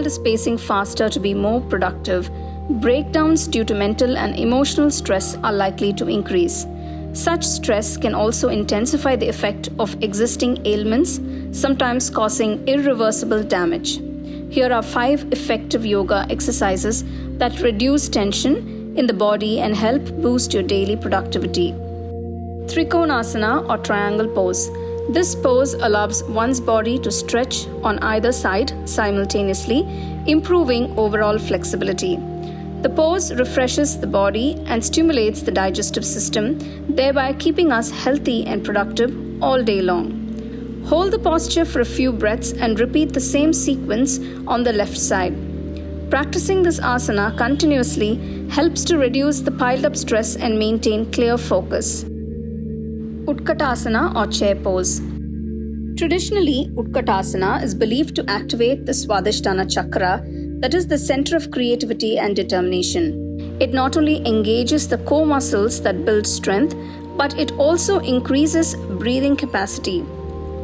world is pacing faster to be more productive, breakdowns due to mental and emotional stress are likely to increase. Such stress can also intensify the effect of existing ailments, sometimes causing irreversible damage. Here are 5 effective yoga exercises that reduce tension in the body and help boost your daily productivity. Trikonasana or triangle pose. This pose allows one's body to stretch on either side simultaneously, improving overall flexibility. The pose refreshes the body and stimulates the digestive system, thereby keeping us healthy and productive all day long. Hold the posture for a few breaths and repeat the same sequence on the left side. Practicing this asana continuously helps to reduce the piled up stress and maintain clear focus. Utkatasana or chair pose. Traditionally, Utkatasana is believed to activate the Swadhisthana chakra, that is the center of creativity and determination. It not only engages the core muscles that build strength, but it also increases breathing capacity.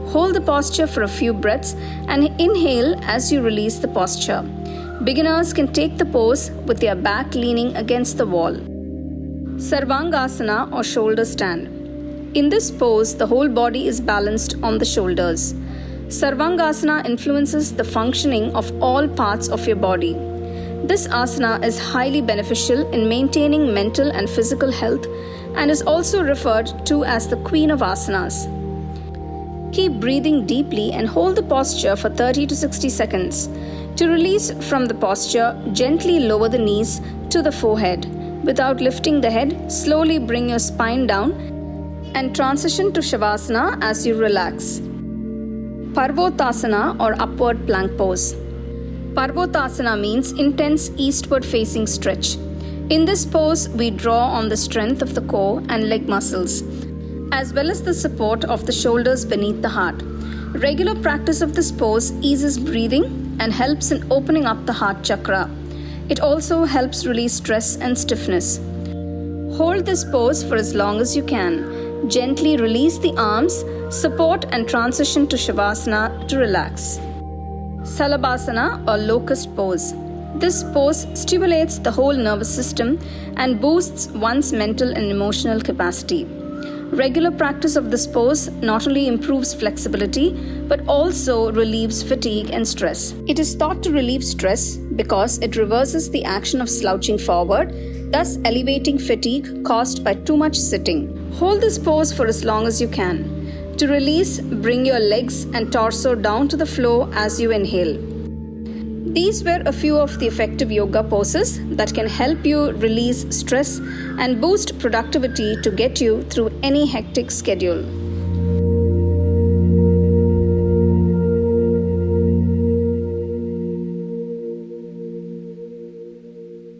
Hold the posture for a few breaths and inhale as you release the posture. Beginners can take the pose with their back leaning against the wall. Sarvangasana or shoulder stand. In this pose, the whole body is balanced on the shoulders. Sarvangasana influences the functioning of all parts of your body. This asana is highly beneficial in maintaining mental and physical health and is also referred to as the Queen of Asanas. Keep breathing deeply and hold the posture for 30 to 60 seconds. To release from the posture, gently lower the knees to the forehead. Without lifting the head, slowly bring your spine down and transition to Shavasana as you relax. Parvotasana or upward plank pose. Parvotasana means intense eastward facing stretch. In this pose, we draw on the strength of the core and leg muscles, as well as the support of the shoulders beneath the heart. Regular practice of this pose eases breathing and helps in opening up the heart chakra. It also helps release stress and stiffness. Hold this pose for as long as you can. Gently release the arms, support and transition to Shavasana to relax. Salabhasana or locust pose. This pose stimulates the whole nervous system and boosts one's mental and emotional capacity. Regular practice of this pose not only improves flexibility but also relieves fatigue and stress. It is thought to relieve stress because it reverses the action of slouching forward, thus alleviating fatigue caused by too much sitting. Hold this pose for as long as you can. To release, bring your legs and torso down to the floor as you inhale. These were a few of the effective yoga poses that can help you release stress and boost productivity to get you through any hectic schedule.